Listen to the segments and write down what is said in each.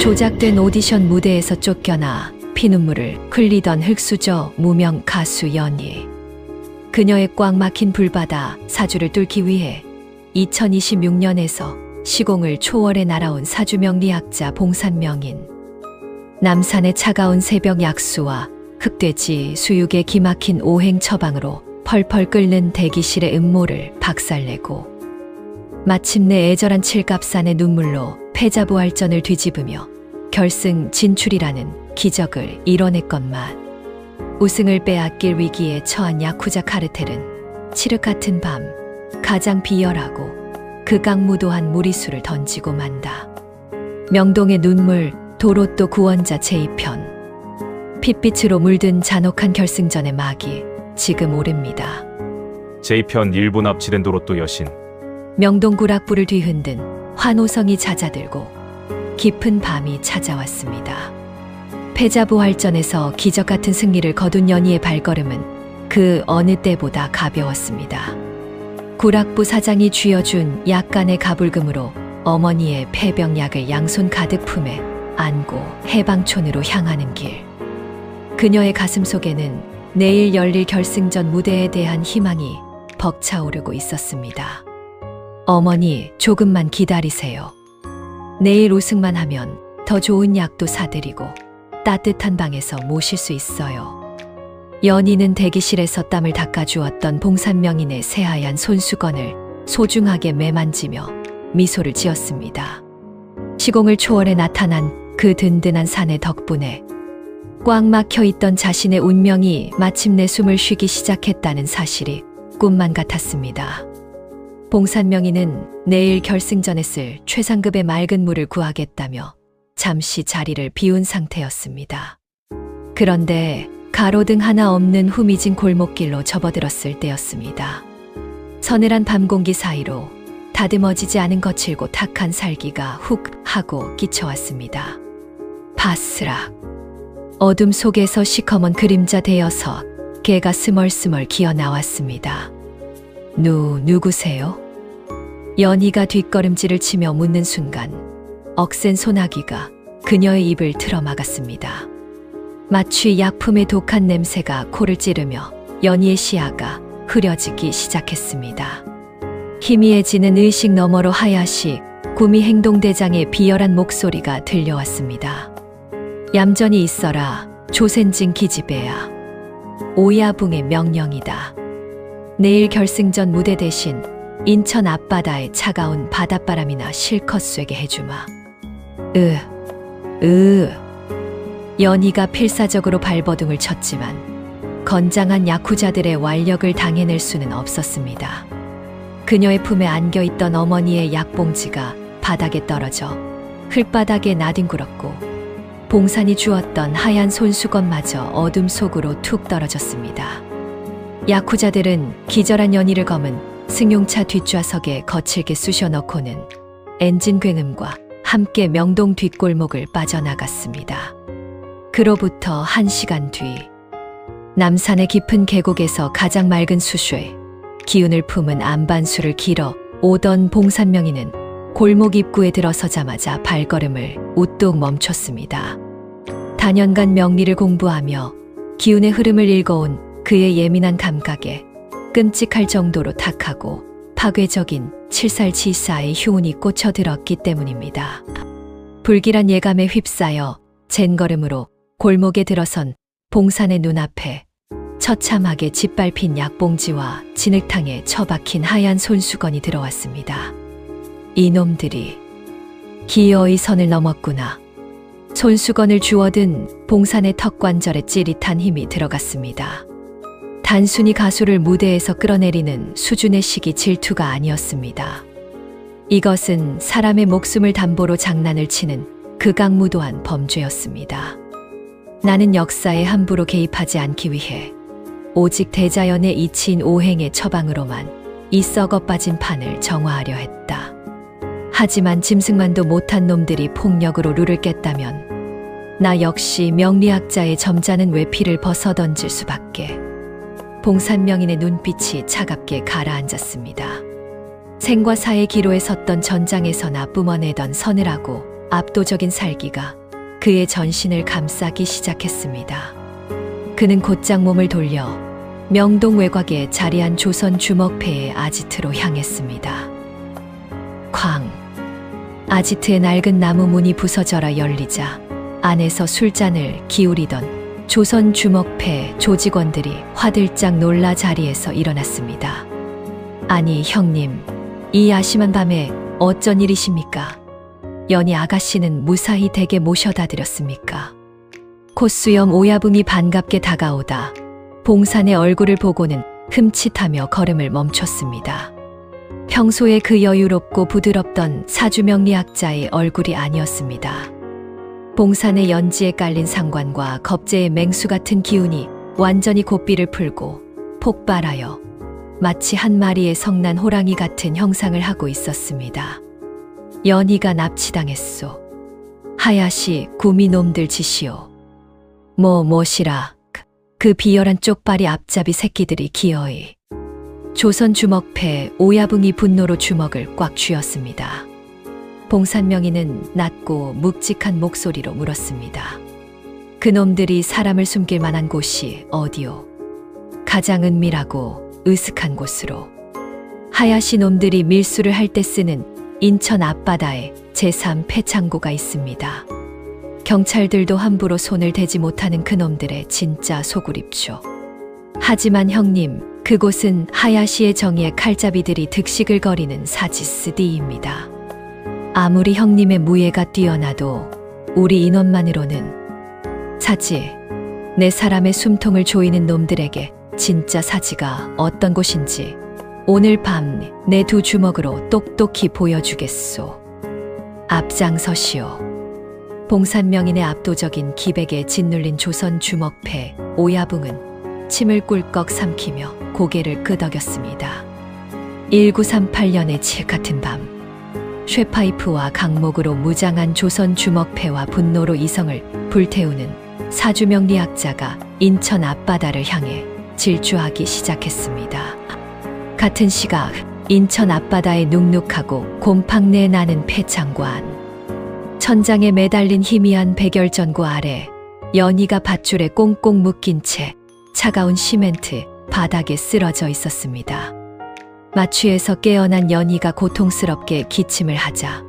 조작된 오디션 무대에서 쫓겨나 피눈물을 흘리던 흙수저 무명 가수 연희. 그녀의 꽉 막힌 불바다 사주를 뚫기 위해 2026년에서 시공을 초월해 날아온 사주명리학자 봉산명인. 남산의 차가운 새벽 약수와 흑돼지 수육의 기막힌 오행 처방으로 펄펄 끓는 대기실의 음모를 박살내고 마침내 애절한 칠갑산의 눈물로 패자부활전을 뒤집으며 결승 진출이라는 기적을 이뤄냈건만 우승을 빼앗길 위기에 처한 야쿠자 카르텔은 칠흑 같은 밤 가장 비열하고 극악무도한 무리수를 던지고 만다. 명동의 눈물 도로또 구원자 제2편. 핏빛으로 물든 잔혹한 결승전의 막이 지금 오릅니다. 제2편 1분 앞 지렌도로또 여신. 명동 구락부를 뒤흔든 환호성이 잦아들고 깊은 밤이 찾아왔습니다. 패자부활전에서 기적 같은 승리를 거둔 연희의 발걸음은 그 어느 때보다 가벼웠습니다. 구락부 사장이 쥐어준 약간의 가불금으로 어머니의 폐병약을 양손 가득 품에 안고 해방촌으로 향하는 길. 그녀의 가슴 속에는 내일 열릴 결승전 무대에 대한 희망이 벅차오르고 있었습니다. 어머니, 조금만 기다리세요. 내일 우승만 하면 더 좋은 약도 사드리고 따뜻한 방에서 모실 수 있어요. 연희는 대기실에서 땀을 닦아주었던 봉산명인의 새하얀 손수건을 소중하게 매만지며 미소를 지었습니다. 시공을 초월해 나타난 그 든든한 사내 덕분에 꽉 막혀있던 자신의 운명이 마침내 숨을 쉬기 시작했다는 사실이 꿈만 같았습니다. 봉산명인은 내일 결승전에 쓸 최상급의 맑은 물을 구하겠다며 잠시 자리를 비운 상태였습니다. 그런데 가로등 하나 없는 후미진 골목길로 접어들었을 때였습니다. 서늘한 밤 공기 사이로 다듬어지지 않은 거칠고 탁한 살기가 훅 하고 끼쳐왔습니다. 바스락. 어둠 속에서 시커먼 그림자 대여섯 개가 스멀스멀 기어 나왔습니다. 누구세요? 연희가 뒷걸음질을 치며 묻는 순간 억센 소나기가 그녀의 입을 틀어막았습니다. 마취 약품의 독한 냄새가 코를 찌르며 연희의 시야가 흐려지기 시작했습니다. 희미해지는 의식 너머로 하야시 구미 행동대장의 비열한 목소리가 들려왔습니다. 얌전히 있어라, 조센진 기집애야. 오야붕의 명령이다. 내일 결승전 무대 대신 인천 앞바다의 차가운 바닷바람이나 실컷 쐬게 해주마. 연희가 필사적으로 발버둥을 쳤지만 건장한 야쿠자들의 완력을 당해낼 수는 없었습니다. 그녀의 품에 안겨있던 어머니의 약봉지가 바닥에 떨어져 흙바닥에 나뒹굴었고 봉산이 주었던 하얀 손수건마저 어둠 속으로 툭 떨어졌습니다. 야쿠자들은 기절한 연희를 검은 승용차 뒷좌석에 거칠게 쑤셔넣고는 엔진 굉음과 함께 명동 뒷골목을 빠져나갔습니다. 그로부터 1시간 뒤 남산의 깊은 계곡에서 가장 맑은 수쇼에 기운을 품은 안반수를 길어 오던 봉산명인은 골목 입구에 들어서자마자 발걸음을 우뚝 멈췄습니다. 단연간 명리를 공부하며 기운의 흐름을 읽어온 그의 예민한 감각에 끔찍할 정도로 탁하고 파괴적인 칠살치사의 효운이 꽂혀들었기 때문입니다. 불길한 예감에 휩싸여 젠걸음으로 골목에 들어선 봉산의 눈앞에 처참하게 짓밟힌 약봉지와 진흙탕에 처박힌 하얀 손수건이 들어왔습니다. 이놈들이 기어이 선을 넘었구나. 손수건을 주워든 봉산의 턱관절에 찌릿한 힘이 들어갔습니다. 단순히 가수를 무대에서 끌어내리는 수준의 시기 질투가 아니었습니다. 이것은 사람의 목숨을 담보로 장난을 치는 극악무도한 범죄였습니다. 나는 역사에 함부로 개입하지 않기 위해 오직 대자연의 이치인 오행의 처방으로만 이 썩어 빠진 판을 정화하려 했다. 하지만 짐승만도 못한 놈들이 폭력으로 룰을 깼다면 나 역시 명리학자의 점잖은 외피를 벗어던질 수밖에. 봉산명인의 눈빛이 차갑게 가라앉았습니다. 생과 사의 기로에 섰던 전장에서나 뿜어내던 서늘하고 압도적인 살기가 그의 전신을 감싸기 시작했습니다. 그는 곧장 몸을 돌려 명동 외곽에 자리한 조선 주먹패의 아지트로 향했습니다. 쾅! 아지트의 낡은 나무 문이 부서져라 열리자 안에서 술잔을 기울이던 조선 주먹패 조직원들이 화들짝 놀라 자리에서 일어났습니다. 아니 형님, 이 야심한 밤에 어쩐 일이십니까? 연희 아가씨는 무사히 댁에 모셔다 드렸습니까? 콧수염 오야붕이 반갑게 다가오다 봉산의 얼굴을 보고는 흠칫하며 걸음을 멈췄습니다. 평소에 그 여유롭고 부드럽던 사주명리학자의 얼굴이 아니었습니다. 봉산의 연지에 깔린 상관과 겁제의 맹수 같은 기운이 완전히 고삐를 풀고 폭발하여 마치 한 마리의 성난 호랑이 같은 형상을 하고 있었습니다. 연희가 납치당했소. 하야시 구미놈들 짓이오. 뭐시라. 그 비열한 쪽발이 앞잡이 새끼들이 기어이. 조선 주먹패 오야붕이 분노로 주먹을 꽉 쥐었습니다. 봉산명의는 낮고 묵직한 목소리로 물었습니다. 그놈들이 사람을 숨길 만한 곳이 어디오? 가장 은밀하고 으슥한 곳으로. 하야시 놈들이 밀수를 할 때 쓰는 인천 앞바다에 제3 폐창고가 있습니다. 경찰들도 함부로 손을 대지 못하는 그놈들의 진짜 소굴입쇼. 하지만 형님, 그곳은 하야시의 정의의 칼잡이들이 득식을 거리는 사지스디입니다. 아무리 형님의 무예가 뛰어나도 우리 인원만으로는 사지, 내 사람의 숨통을 조이는 놈들에게 진짜 사지가 어떤 곳인지 오늘 밤 내 두 주먹으로 똑똑히 보여주겠소. 앞장서시오. 봉산명인의 압도적인 기백에 짓눌린 조선 주먹패 오야붕은 침을 꿀꺽 삼키며 고개를 끄덕였습니다. 1938년의 칠 같은 밤, 쇠파이프와 강목으로 무장한 조선 주먹패와 분노로 이성을 불태우는 사주명리학자가 인천 앞바다를 향해 질주하기 시작했습니다. 같은 시각 인천 앞바다의 눅눅하고 곰팡내 나는 폐창관, 천장에 매달린 희미한 백열전구 아래 연희가 밧줄에 꽁꽁 묶인 채 차가운 시멘트 바닥에 쓰러져 있었습니다. 마취에서 깨어난 연희가 고통스럽게 기침을 하자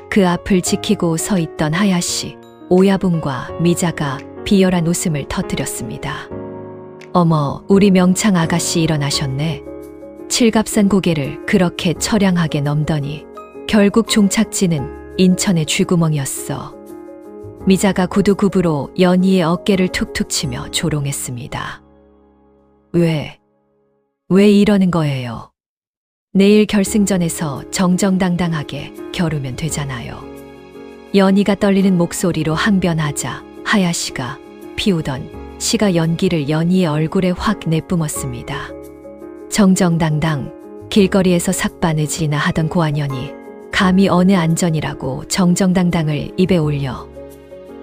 그 앞을 지키고 서 있던 하야시, 오야붕과 미자가 비열한 웃음을 터뜨렸습니다. 어머, 우리 명창 아가씨 일어나셨네. 칠갑산 고개를 그렇게 처량하게 넘더니 결국 종착지는 인천의 쥐구멍이었어. 미자가 구두굽으로 연희의 어깨를 툭툭 치며 조롱했습니다. 왜 이러는 거예요? 내일 결승전에서 정정당당하게 겨루면 되잖아요. 연희가 떨리는 목소리로 항변하자 하야시가 피우던 시가 연기를 연희의 얼굴에 확 내뿜었습니다. 정정당당, 길거리에서 삭바느질이나 하던 고아년이 감히 어느 안전이라고 정정당당을 입에 올려.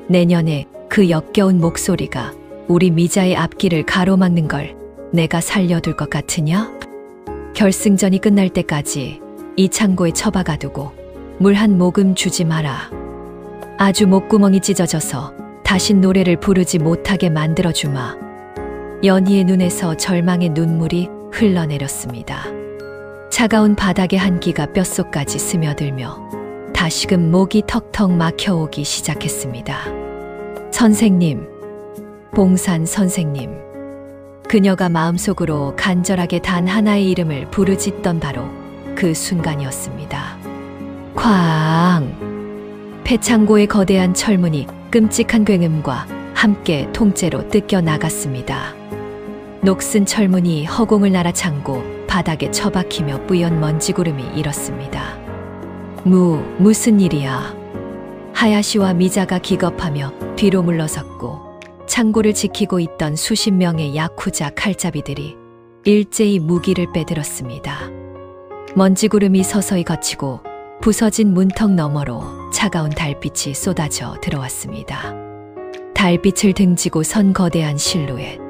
내년에 그 역겨운 목소리가 우리 미자의 앞길을 가로막는 걸 내가 살려둘 것 같으냐? 결승전이 끝날 때까지 이 창고에 처박아두고 물 한 모금 주지 마라. 아주 목구멍이 찢어져서 다신 노래를 부르지 못하게 만들어주마. 연희의 눈에서 절망의 눈물이 흘러내렸습니다. 차가운 바닥의 한기가 뼛속까지 스며들며 다시금 목이 턱턱 막혀오기 시작했습니다. 선생님, 봉산 선생님. 그녀가 마음속으로 간절하게 단 하나의 이름을 부르짖던 바로 그 순간이었습니다. 쾅! 폐창고의 거대한 철문이 끔찍한 굉음과 함께 통째로 뜯겨 나갔습니다. 녹슨 철문이 허공을 날아창고 바닥에 처박히며 뿌연 먼지구름이 일었습니다. 무슨 일이야? 하야시와 미자가 기겁하며 뒤로 물러섰고 창고를 지키고 있던 수십 명의 야쿠자 칼잡이들이 일제히 무기를 빼들었습니다. 먼지구름이 서서히 걷히고 부서진 문턱 너머로 차가운 달빛이 쏟아져 들어왔습니다. 달빛을 등지고 선 거대한 실루엣.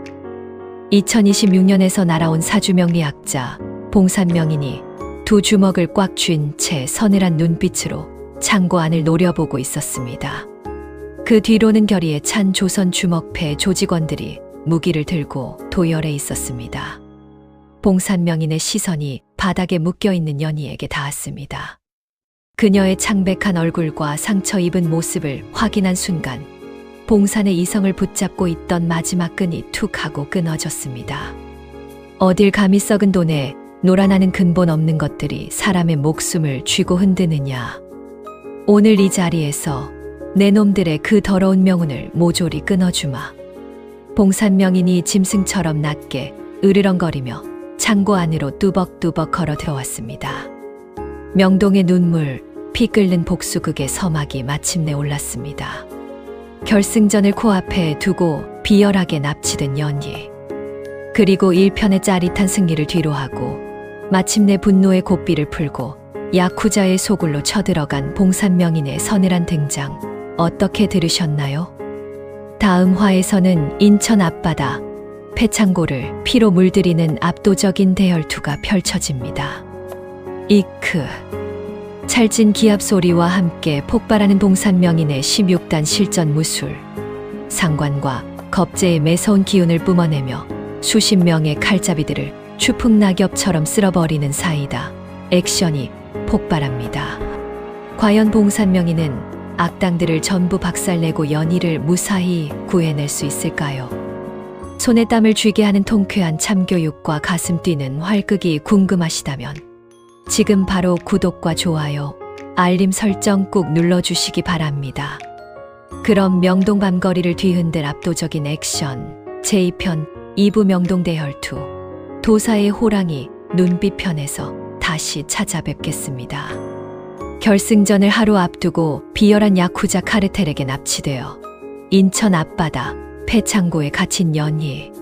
2026년에서 날아온 사주명리학자 봉산명인이 두 주먹을 꽉 쥔 채 서늘한 눈빛으로 창고 안을 노려보고 있었습니다. 그 뒤로는 결의에 찬 조선 주먹패 조직원들이 무기를 들고 도열해 있었습니다. 봉산명인의 시선이 바닥에 묶여있는 연희에게 닿았습니다. 그녀의 창백한 얼굴과 상처 입은 모습을 확인한 순간 봉산의 이성을 붙잡고 있던 마지막 끈이 툭 하고 끊어졌습니다. 어딜 감히 썩은 돈에 놀아나는 근본 없는 것들이 사람의 목숨을 쥐고 흔드느냐. 오늘 이 자리에서 내 놈들의 그 더러운 명운을 모조리 끊어주마. 봉산명인이 짐승처럼 낮게 으르렁거리며 창고 안으로 뚜벅뚜벅 걸어 들어왔습니다. 명동의 눈물, 피 끓는 복수극의 서막이 마침내 올랐습니다. 결승전을 코앞에 두고 비열하게 납치된 연희. 그리고 1편의 짜릿한 승리를 뒤로하고 마침내 분노의 고삐를 풀고 야쿠자의 소굴로 쳐들어간 봉산명인의 서늘한 등장, 어떻게 들으셨나요? 다음 화에서는 인천 앞바다, 패창고를 피로 물들이는 압도적인 대열투가 펼쳐집니다. 이크. 찰진 기합 소리와 함께 폭발하는 봉산명인의 16단 실전 무술. 상관과 겁제의 매서운 기운을 뿜어내며 수십 명의 칼잡이들을 추풍낙엽처럼 쓸어버리는 사이다. 액션이 폭발합니다. 과연 봉산명인은 악당들을 전부 박살내고 연희를 무사히 구해낼 수 있을까요? 손에 땀을 쥐게 하는 통쾌한 참교육과 가슴 뛰는 활극이 궁금하시다면 지금 바로 구독과 좋아요, 알림 설정 꾹 눌러주시기 바랍니다. 그럼 명동 밤거리를 뒤흔들 압도적인 액션 제2편 2부 명동 대혈투 도사의 호랑이 눈빛 편에서 다시 찾아뵙겠습니다. 결승전을 하루 앞두고 비열한 야쿠자 카르텔에게 납치되어 인천 앞바다 패창고에 갇힌 연희.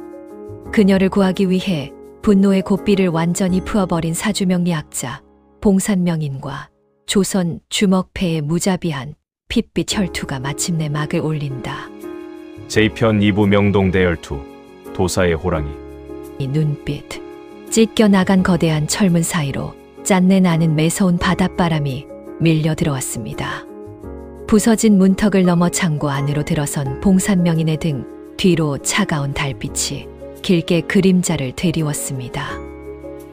그녀를 구하기 위해 분노의 고삐를 완전히 풀어버린 사주명리학자 봉산명인과 조선 주먹패의 무자비한 핏빛 혈투가 마침내 막을 올린다. 제2편 2부 명동 대열투 도사의 호랑이. 이 눈빛, 찢겨나간 거대한 철문 사이로 짠내 나는 매서운 바닷바람이 밀려 들어왔습니다. 부서진 문턱을 넘어 창고 안으로 들어선 봉산명인의 등 뒤로 차가운 달빛이 길게 그림자를 드리웠습니다.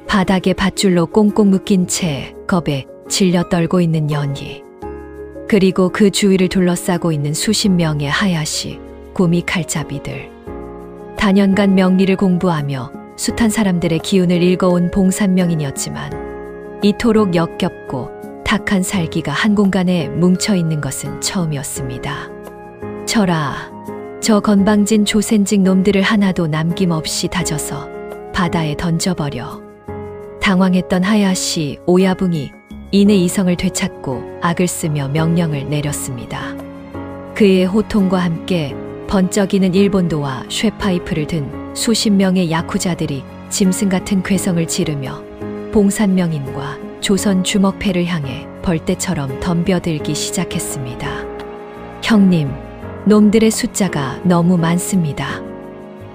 바닥에 밧줄로 꽁꽁 묶인 채 겁에 질려 떨고 있는 연희. 그리고 그 주위를 둘러싸고 있는 수십 명의 하야시, 구미 칼잡이들. 단연간 명리를 공부하며 숱한 사람들의 기운을 읽어온 봉산명인이었지만 이토록 역겹고 탁한 살기가 한 공간에 뭉쳐있는 것은 처음이었습니다. 쳐라. 저 건방진 조센직 놈들을 하나도 남김없이 다져서 바다에 던져버려. 당황했던 하야시 오야붕이 이내 이성을 되찾고 악을 쓰며 명령을 내렸습니다. 그의 호통과 함께 번쩍이는 일본도와 쇠파이프를 든 수십 명의 야쿠자들이 짐승 같은 괴성을 지르며 봉산명인과 조선 주먹패를 향해 벌떼처럼 덤벼들기 시작했습니다. 형님, 놈들의 숫자가 너무 많습니다.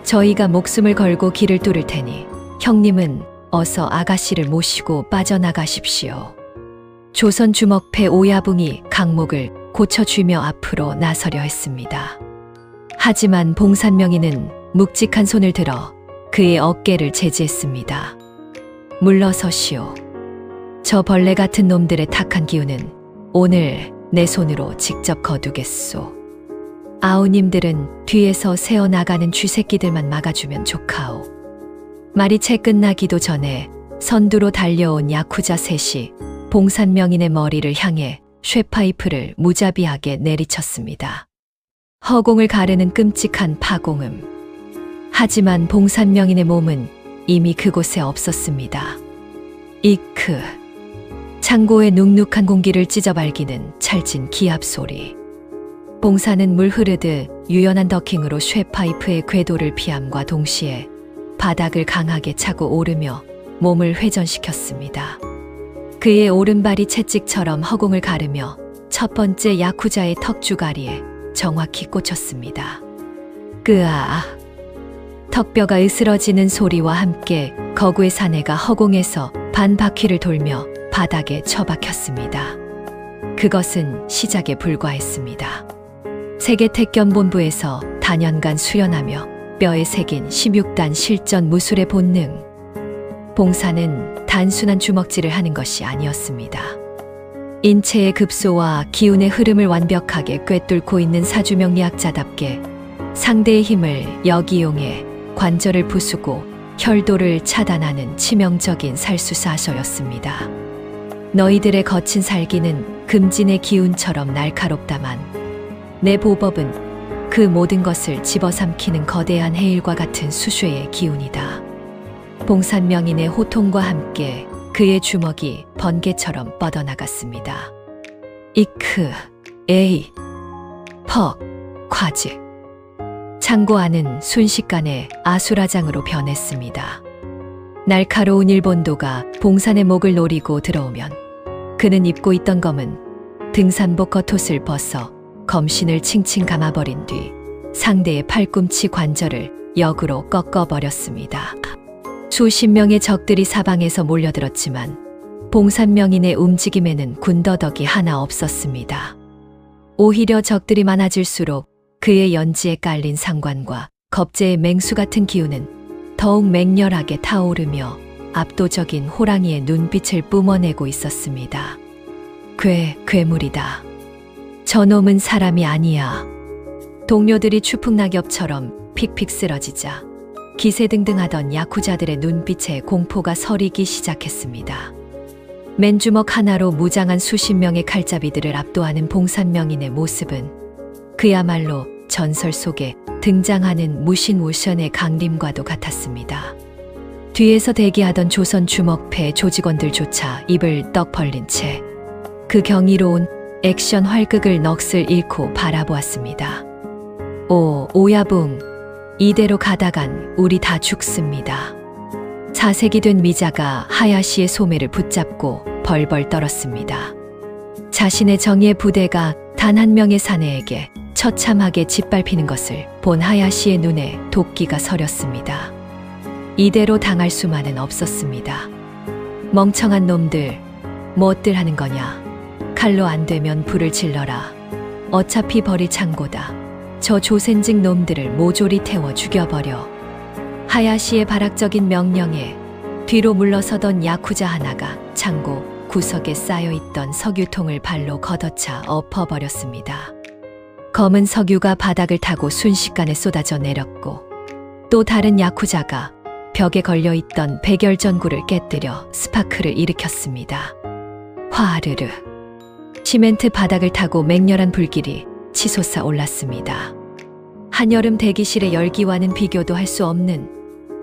저희가 목숨을 걸고 길을 뚫을 테니 형님은 어서 아가씨를 모시고 빠져나가십시오. 조선 주먹패 오야붕이 강목을 고쳐주며 앞으로 나서려 했습니다. 하지만 봉산명인은 묵직한 손을 들어 그의 어깨를 제지했습니다. 물러서시오. 저 벌레 같은 놈들의 탁한 기운은 오늘 내 손으로 직접 거두겠소. 아우님들은 뒤에서 새어나가는 쥐새끼들만 막아주면 좋카오. 말이 채 끝나기도 전에 선두로 달려온 야쿠자 셋이 봉산명인의 머리를 향해 쇠파이프를 무자비하게 내리쳤습니다. 허공을 가르는 끔찍한 파공음. 하지만 봉산명인의 몸은 이미 그곳에 없었습니다. 이크. 창고의 눅눅한 공기를 찢어발기는 찰진 기합 소리. 봉산은 물 흐르듯 유연한 더킹으로 쇠파이프의 궤도를 피함과 동시에 바닥을 강하게 차고 오르며 몸을 회전시켰습니다. 그의 오른발이 채찍처럼 허공을 가르며 첫 번째 야쿠자의 턱주가리에 정확히 꽂혔습니다. 끄아. 턱뼈가 으스러지는 소리와 함께 거구의 사내가 허공에서 반 바퀴를 돌며 바닥에 처박혔습니다. 그것은 시작에 불과했습니다. 세계택견본부에서 단연간 수련하며 뼈에 새긴 16단 실전 무술의 본능. 봉사는 단순한 주먹질을 하는 것이 아니었습니다. 인체의 급소와 기운의 흐름을 완벽하게 꿰뚫고 있는 사주명리학자답게 상대의 힘을 역이용해 관절을 부수고 혈도를 차단하는 치명적인 살수사셔였습니다. 너희들의 거친 살기는 금진의 기운처럼 날카롭다만 내 보법은 그 모든 것을 집어삼키는 거대한 해일과 같은 수쉐의 기운이다. 봉산명인의 호통과 함께 그의 주먹이 번개처럼 뻗어나갔습니다. 이크, 에이, 퍽, 콰즈. 창고 안은 순식간에 아수라장으로 변했습니다. 날카로운 일본도가 봉산의 목을 노리고 들어오면 그는 입고 있던 검은 등산복 겉옷을 벗어 검신을 칭칭 감아버린 뒤 상대의 팔꿈치 관절을 역으로 꺾어버렸습니다. 수십 명의 적들이 사방에서 몰려들었지만 봉산명인의 움직임에는 군더더기 하나 없었습니다. 오히려 적들이 많아질수록 그의 연지에 깔린 상관과 겁제의 맹수 같은 기운은 더욱 맹렬하게 타오르며 압도적인 호랑이의 눈빛을 뿜어내고 있었습니다. 괴물이다. 저놈은 사람이 아니야. 동료들이 추풍낙엽처럼 픽픽 쓰러지자 기세등등하던 야쿠자들의 눈빛에 공포가 서리기 시작했습니다. 맨주먹 하나로 무장한 수십 명의 칼잡이들을 압도하는 봉산명인의 모습은 그야말로 전설 속에 등장하는 무신무션의 강림과도 같았습니다. 뒤에서 대기하던 조선 주먹패 조직원들조차 입을 떡 벌린 채 그 경이로운 액션 활극을 넋을 잃고 바라보았습니다. 오야붕, 이대로 가다간 우리 다 죽습니다. 사색이 된 미자가 하야시의 소매를 붙잡고 벌벌 떨었습니다. 자신의 정의의 부대가 단 한 명의 사내에게 처참하게 짓밟히는 것을 본 하야시의 눈에 도끼가 서렸습니다. 이대로 당할 수만은 없었습니다. 멍청한 놈들, 뭐들 하는 거냐? 칼로 안 되면 불을 질러라. 어차피 버릴 창고다. 저 조센직 놈들을 모조리 태워 죽여버려. 하야시의 발악적인 명령에 뒤로 물러서던 야쿠자 하나가 창고 구석에 쌓여있던 석유통을 발로 걷어차 엎어버렸습니다. 검은 석유가 바닥을 타고 순식간에 쏟아져 내렸고 또 다른 야쿠자가 벽에 걸려있던 백열전구를 깨뜨려 스파크를 일으켰습니다. 화르르. 시멘트 바닥을 타고 맹렬한 불길이 치솟아 올랐습니다. 한여름 대기실의 열기와는 비교도 할 수 없는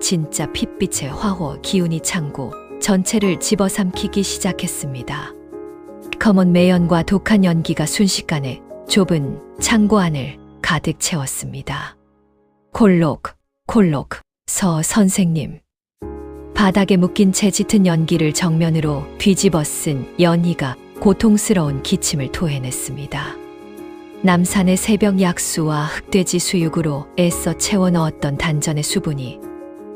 진짜 핏빛의 화호 기운이 창고 전체를 집어삼키기 시작했습니다. 검은 매연과 독한 연기가 순식간에 좁은 창고 안을 가득 채웠습니다. 콜록, 서 선생님. 바닥에 묶인 채 짙은 연기를 정면으로 뒤집어 쓴 연희가 고통스러운 기침을 토해냈습니다. 남산의 새벽 약수와 흑돼지 수육으로 애써 채워 넣었던 단전의 수분이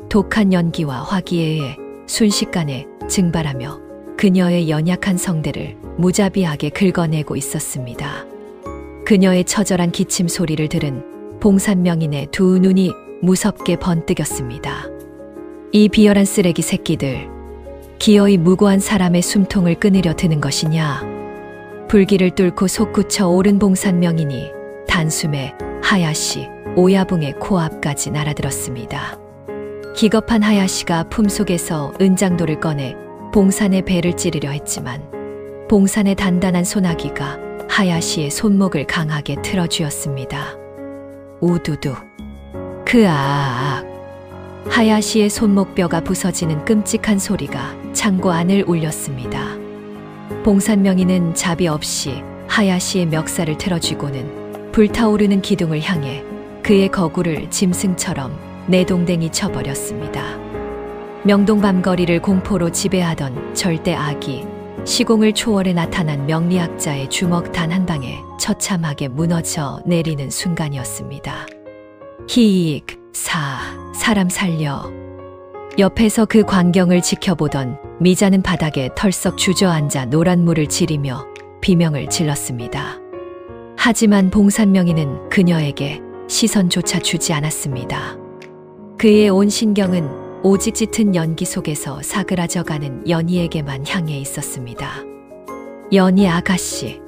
독한 연기와 화기에 의해 순식간에 증발하며 그녀의 연약한 성대를 무자비하게 긁어내고 있었습니다. 그녀의 처절한 기침 소리를 들은 봉산명인의 두 눈이 무섭게 번뜩였습니다. 이 비열한 쓰레기 새끼들, 기어이 무고한 사람의 숨통을 끊으려 드는 것이냐? 불길을 뚫고 솟구쳐 오른 봉산명인이 단숨에 하야시, 오야붕의 코앞까지 날아들었습니다. 기겁한 하야시가 품속에서 은장도를 꺼내 봉산의 배를 찌르려 했지만 봉산의 단단한 소나기가 하야시의 손목을 강하게 틀어쥐었습니다. 우두두. 크아악. 하야시의 손목뼈가 부서지는 끔찍한 소리가 창고 안을 울렸습니다. 봉산명인은 자비 없이 하야시의 멱살을 틀어쥐고는 불타오르는 기둥을 향해 그의 거구를 짐승처럼 내동댕이 쳐버렸습니다. 명동 밤거리를 공포로 지배하던 절대 악이 시공을 초월해 나타난 명리학자의 주먹 단 한 방에 처참하게 무너져 내리는 순간이었습니다. 히익, 사람 살려. 옆에서 그 광경을 지켜보던 미자는 바닥에 털썩 주저앉아 노란 물을 지리며 비명을 질렀습니다. 하지만 봉산명인은 그녀에게 시선조차 주지 않았습니다. 그의 온 신경은 오직 짙은 연기 속에서 사그라져가는 연희에게만 향해 있었습니다. 연희 아가씨.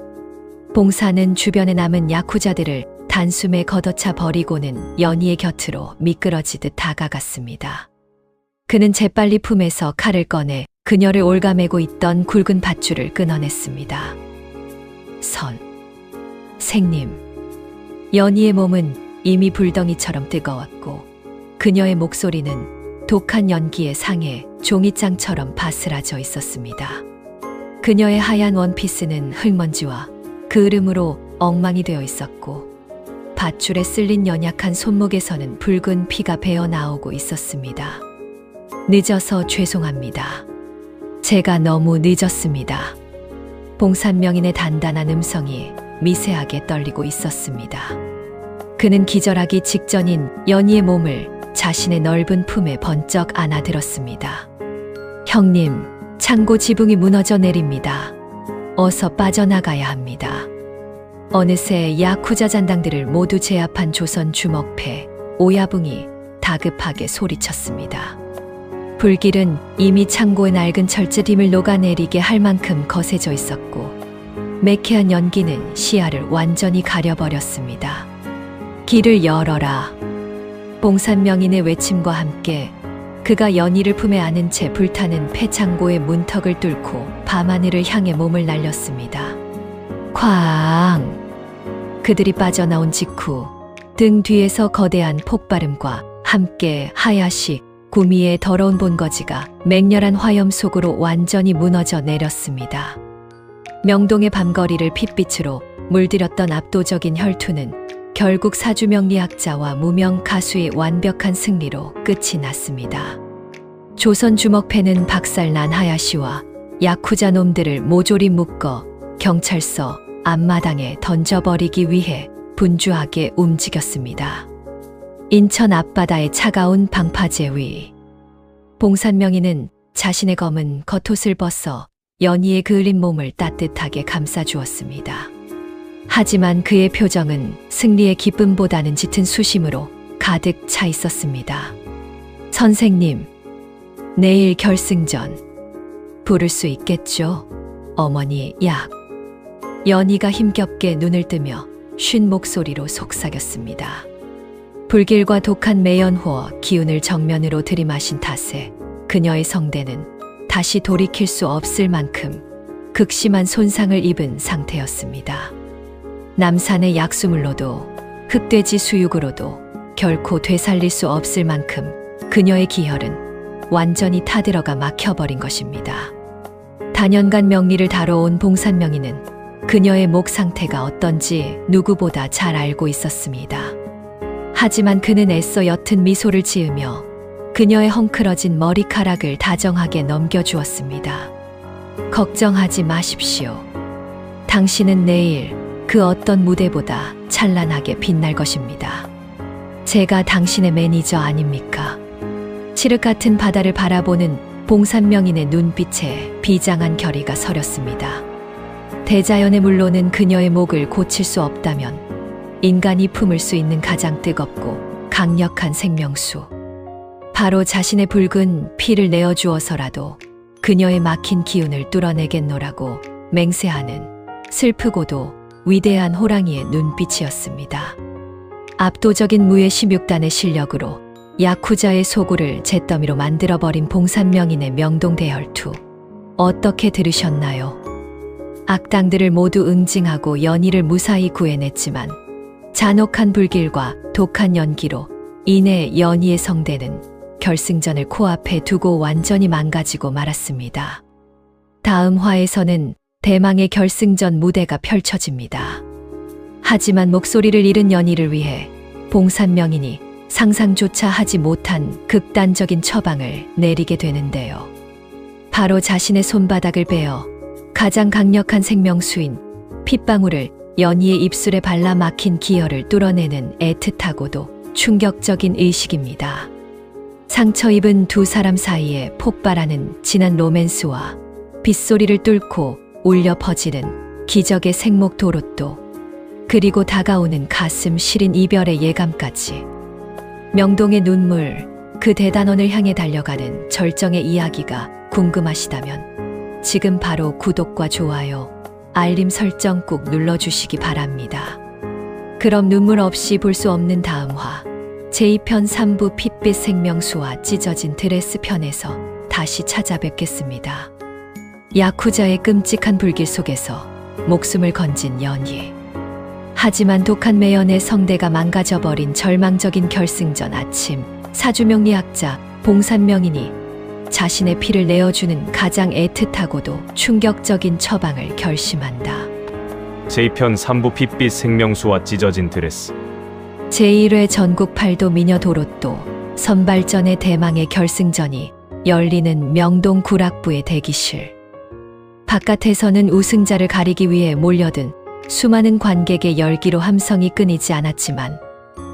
봉사는 주변에 남은 야쿠자들을 단숨에 걷어차 버리고는 연희의 곁으로 미끄러지듯 다가갔습니다. 그는 재빨리 품에서 칼을 꺼내 그녀를 올가매고 있던 굵은 밧줄을 끊어냈습니다. 생님. 연희의 몸은 이미 불덩이처럼 뜨거웠고 그녀의 목소리는 독한 연기에 상해 종이장처럼 바스라져 있었습니다. 그녀의 하얀 원피스는 흙먼지와 그을음으로 엉망이 되어 있었고 밧줄에 쓸린 연약한 손목에서는 붉은 피가 배어 나오고 있었습니다. 늦어서 죄송합니다. 제가 너무 늦었습니다. 봉산명인의 단단한 음성이 미세하게 떨리고 있었습니다. 그는 기절하기 직전인 연희의 몸을 자신의 넓은 품에 번쩍 안아들었습니다. 형님, 창고 지붕이 무너져 내립니다. 어서 빠져나가야 합니다. 어느새 야쿠자 잔당들을 모두 제압한 조선 주먹패 오야붕이 다급하게 소리쳤습니다. 불길은 이미 창고의 낡은 철제림을 녹아내리게 할 만큼 거세져 있었고 매캐한 연기는 시야를 완전히 가려버렸습니다. 길을 열어라. 봉산명인의 외침과 함께 그가 연희를 품에 안은 채 불타는 폐창고의 문턱을 뚫고 밤하늘을 향해 몸을 날렸습니다. 쾅! 그들이 빠져나온 직후 등 뒤에서 거대한 폭발음과 함께 하야시 구미의 더러운 본거지가 맹렬한 화염 속으로 완전히 무너져 내렸습니다. 명동의 밤거리를 핏빛으로 물들였던 압도적인 혈투는 결국 사주명리학자와 무명 가수의 완벽한 승리로 끝이 났습니다. 조선 주먹패는 박살난 하야시와 야쿠자 놈들을 모조리 묶어 경찰서 앞마당에 던져버리기 위해 분주하게 움직였습니다. 인천 앞바다의 차가운 방파제 위. 봉산명인은 자신의 검은 겉옷을 벗어 연희의 그을린 몸을 따뜻하게 감싸주었습니다. 하지만 그의 표정은 승리의 기쁨보다는 짙은 수심으로 가득 차 있었습니다. 선생님, 내일 결승전 부를 수 있겠죠? 어머니 약. 연희가 힘겹게 눈을 뜨며 쉰 목소리로 속삭였습니다. 불길과 독한 매연호 기운을 정면으로 들이마신 탓에 그녀의 성대는 다시 돌이킬 수 없을 만큼 극심한 손상을 입은 상태였습니다. 남산의 약수물로도 흑돼지 수육으로도 결코 되살릴 수 없을 만큼 그녀의 기혈은 완전히 타들어가 막혀버린 것입니다. 단연간 명리를 다뤄온 봉산명인은 그녀의 목 상태가 어떤지 누구보다 잘 알고 있었습니다. 하지만 그는 애써 옅은 미소를 지으며 그녀의 헝클어진 머리카락을 다정하게 넘겨주었습니다. 걱정하지 마십시오. 당신은 내일 그 어떤 무대보다 찬란하게 빛날 것입니다. 제가 당신의 매니저 아닙니까? 칠흑 같은 바다를 바라보는 봉산명인의 눈빛에 비장한 결의가 서렸습니다. 대자연의 물로는 그녀의 목을 고칠 수 없다면 인간이 품을 수 있는 가장 뜨겁고 강력한 생명수. 바로 자신의 붉은 피를 내어주어서라도 그녀의 막힌 기운을 뚫어내겠노라고 맹세하는 슬프고도 위대한 호랑이의 눈빛이었습니다. 압도적인 무예 16단의 실력으로 야쿠자의 소굴을 잿더미로 만들어버린 봉산명인의 명동대혈투. 어떻게 들으셨나요? 악당들을 모두 응징하고 연희를 무사히 구해냈지만 잔혹한 불길과 독한 연기로 인해 연희의 성대는 결승전을 코앞에 두고 완전히 망가지고 말았습니다. 다음 화에서는 대망의 결승전 무대가 펼쳐집니다. 하지만 목소리를 잃은 연희를 위해 봉산명인이 상상조차 하지 못한 극단적인 처방을 내리게 되는데요. 바로 자신의 손바닥을 베어 가장 강력한 생명수인 핏방울을 연희의 입술에 발라 막힌 기혈을 뚫어내는 애틋하고도 충격적인 의식입니다. 상처 입은 두 사람 사이에 폭발하는 진한 로맨스와 빗소리를 뚫고 울려 퍼지는 기적의 생목 도롯도, 그리고 다가오는 가슴 시린 이별의 예감까지. 명동의 눈물, 그 대단원을 향해 달려가는 절정의 이야기가 궁금하시다면 지금 바로 구독과 좋아요, 알림 설정 꾹 눌러주시기 바랍니다. 그럼 눈물 없이 볼 수 없는 다음화, 제2편 3부 핏빛 생명수와 찢어진 드레스 편에서 다시 찾아뵙겠습니다. 야쿠자의 끔찍한 불길 속에서 목숨을 건진 연희. 하지만 독한 매연의 성대가 망가져버린 절망적인 결승전 아침, 사주명리학자 봉산명인이 자신의 피를 내어주는 가장 애틋하고도 충격적인 처방을 결심한다. 제2편 3부 핏빛 생명수와 찢어진 드레스. 제1회 전국 팔도 미녀 도롯도 선발전의 대망의 결승전이 열리는 명동 구락부의 대기실. 바깥에서는 우승자를 가리기 위해 몰려든 수많은 관객의 열기로 함성이 끊이지 않았지만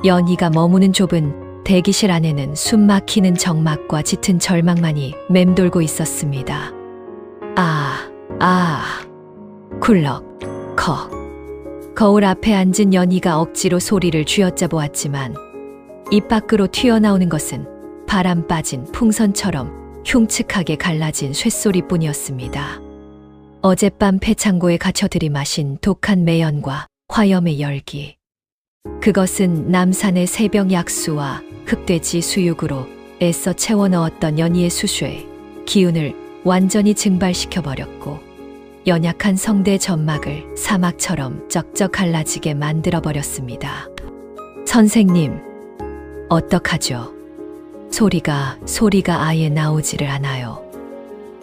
연희가 머무는 좁은 대기실 안에는 숨막히는 적막과 짙은 절망만이 맴돌고 있었습니다. 쿨럭, 컥. 거울 앞에 앉은 연희가 억지로 소리를 쥐어짜 보았지만 입 밖으로 튀어나오는 것은 바람 빠진 풍선처럼 흉측하게 갈라진 쇳소리뿐이었습니다. 어젯밤 폐창고에 갇혀 들이마신 독한 매연과 화염의 열기. 그것은 남산의 새벽 약수와 흑돼지 수육으로 애써 채워 넣었던 연희의 수쉐 기운을 완전히 증발시켜버렸고 연약한 성대 점막을 사막처럼 쩍쩍 갈라지게 만들어버렸습니다. 선생님, 어떡하죠? 소리가 아예 나오지를 않아요.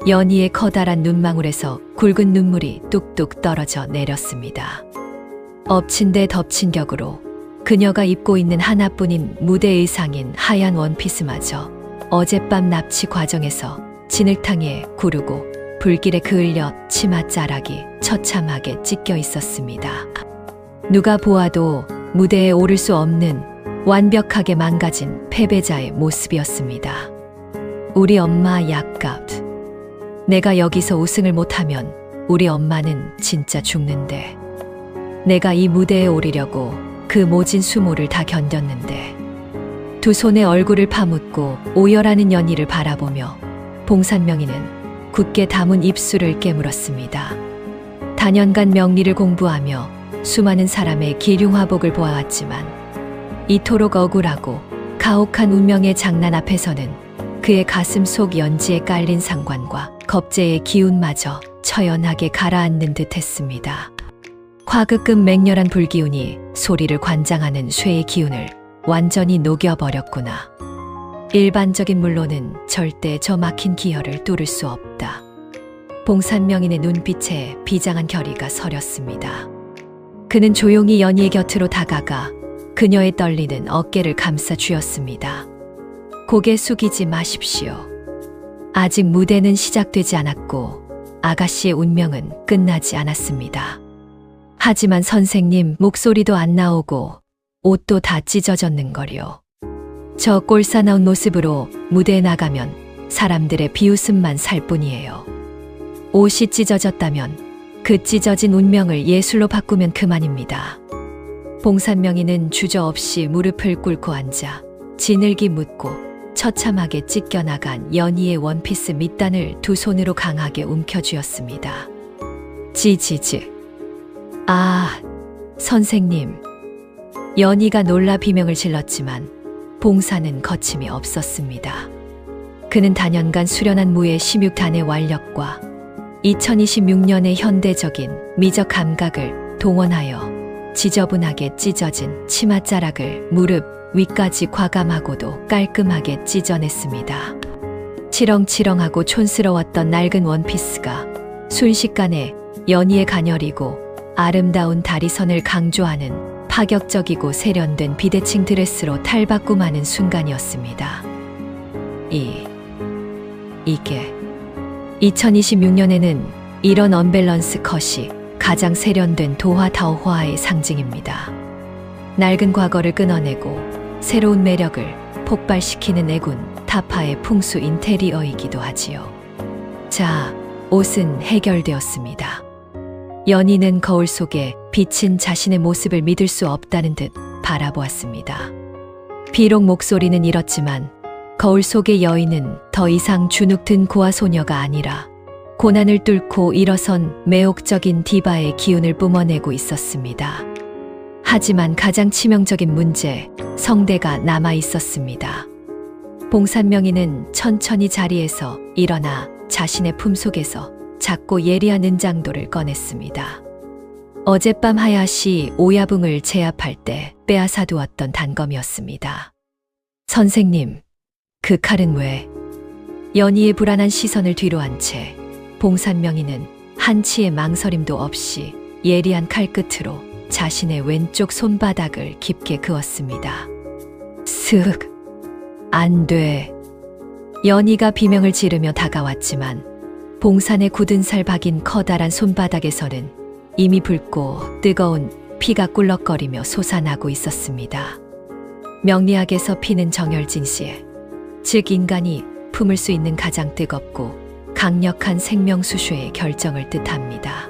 연희의 커다란 눈망울에서 굵은 눈물이 뚝뚝 떨어져 내렸습니다. 엎친 데 덮친 격으로 그녀가 입고 있는 하나뿐인 무대 의상인 하얀 원피스마저 어젯밤 납치 과정에서 진흙탕에 구르고 불길에 그을려 치맛자락이 처참하게 찢겨 있었습니다. 누가 보아도 무대에 오를 수 없는 완벽하게 망가진 패배자의 모습이었습니다. 우리 엄마 약값. 내가 여기서 우승을 못하면 우리 엄마는 진짜 죽는데. 내가 이 무대에 오르려고 그 모진 수모를 다 견뎠는데. 두 손에 얼굴을 파묻고 오열하는 연희를 바라보며 봉산명인은 굳게 담은 입술을 깨물었습니다. 단연간 명리를 공부하며 수많은 사람의 기륭화복을 보아왔지만 이토록 억울하고 가혹한 운명의 장난 앞에서는 그의 가슴 속 연지에 깔린 상관과 겁재의 기운마저 처연하게 가라앉는 듯 했습니다. 화급급 맹렬한 불기운이 소리를 관장하는 쇠의 기운을 완전히 녹여버렸구나. 일반적인 물로는 절대 저 막힌 기혈을 뚫을 수 없다. 봉산명인의 눈빛에 비장한 결의가 서렸습니다. 그는 조용히 연희의 곁으로 다가가 그녀의 떨리는 어깨를 감싸 쥐었습니다. 고개 숙이지 마십시오. 아직 무대는 시작되지 않았고 아가씨의 운명은 끝나지 않았습니다. 하지만 선생님, 목소리도 안 나오고 옷도 다 찢어졌는걸요. 저 꼴사나운 모습으로 무대에 나가면 사람들의 비웃음만 살 뿐이에요. 옷이 찢어졌다면 그 찢어진 운명을 예술로 바꾸면 그만입니다. 봉산명인은 주저없이 무릎을 꿇고 앉아 지늘기 묻고 처참하게 찢겨나간 연희의 원피스 밑단을 두 손으로 강하게 움켜쥐었습니다. 지지지. 선생님. 연희가 놀라 비명을 질렀지만 봉사는 거침이 없었습니다. 그는 단연간 수련한 무의 16단의 완력과 2026년의 현대적인 미적 감각을 동원하여 지저분하게 찢어진 치맛자락을 무릎 위까지 과감하고도 깔끔하게 찢어냈습니다. 치렁치렁하고 촌스러웠던 낡은 원피스가 순식간에 연희의 가녀리고 아름다운 다리선을 강조하는 파격적이고 세련된 비대칭 드레스로 탈바꿈하는 순간이었습니다. 이게 2026년에는 이런 언밸런스 컷이 가장 세련된 도화 타오화의 상징입니다. 낡은 과거를 끊어내고 새로운 매력을 폭발시키는 애군 타파의 풍수 인테리어이기도 하지요. 자, 옷은 해결되었습니다. 연희는 거울 속에 비친 자신의 모습을 믿을 수 없다는 듯 바라보았습니다. 비록 목소리는 잃었지만 거울 속의 여인은 더 이상 주눅든 고아 소녀가 아니라 고난을 뚫고 일어선 매혹적인 디바의 기운을 뿜어내고 있었습니다. 하지만 가장 치명적인 문제, 성대가 남아 있었습니다. 봉산명이는 천천히 자리에서 일어나 자신의 품속에서 작고 예리한 은장도를 꺼냈습니다. 어젯밤 하야시 오야붕을 제압할 때 빼앗아두었던 단검이었습니다. 선생님, 그 칼은 왜? 연희의 불안한 시선을 뒤로 한 채 봉산명이는 한치의 망설임도 없이 예리한 칼끝으로 자신의 왼쪽 손바닥을 깊게 그었습니다. 슥! 안 돼. 연희가 비명을 지르며 다가왔지만 봉산의 굳은 살 박인 커다란 손바닥에서는 이미 붉고 뜨거운 피가 꿀럭거리며 솟아나고 있었습니다. 명리학에서 피는 정열진시에, 즉 인간이 품을 수 있는 가장 뜨겁고 강력한 생명수쇼의 결정을 뜻합니다.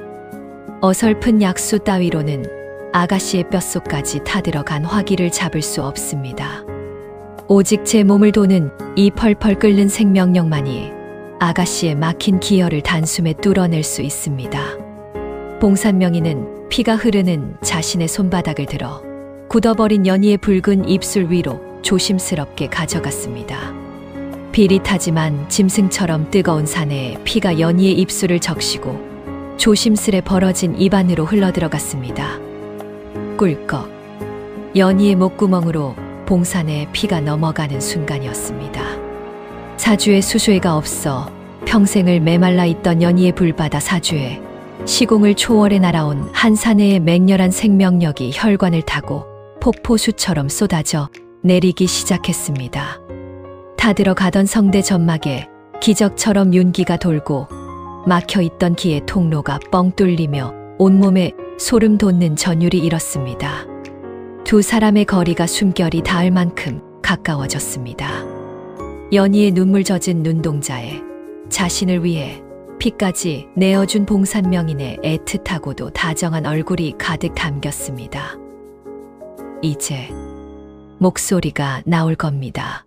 어설픈 약수 따위로는 아가씨의 뼛속까지 타들어간 화기를 잡을 수 없습니다. 오직 제 몸을 도는 이 펄펄 끓는 생명력만이 아가씨의 막힌 기혈을 단숨에 뚫어낼 수 있습니다. 봉산명이는 피가 흐르는 자신의 손바닥을 들어 굳어버린 연희의 붉은 입술 위로 조심스럽게 가져갔습니다. 비릿하지만 짐승처럼 뜨거운 사내에 피가 연희의 입술을 적시고 조심스레 벌어진 입안으로 흘러들어갔습니다. 꿀꺽. 연희의 목구멍으로 봉산에 피가 넘어가는 순간이었습니다. 사주에 수쇼가 없어 평생을 메말라 있던 연희의 불바다 사주에 시공을 초월해 날아온 한 사내의 맹렬한 생명력이 혈관을 타고 폭포수처럼 쏟아져 내리기 시작했습니다. 타들어가던 성대 점막에 기적처럼 윤기가 돌고 막혀있던 기의 통로가 뻥 뚫리며 온몸에 소름 돋는 전율이 일었습니다. 두 사람의 거리가 숨결이 닿을 만큼 가까워졌습니다. 연희의 눈물 젖은 눈동자에 자신을 위해 피까지 내어준 봉산명인의 애틋하고도 다정한 얼굴이 가득 담겼습니다. 이제 목소리가 나올 겁니다.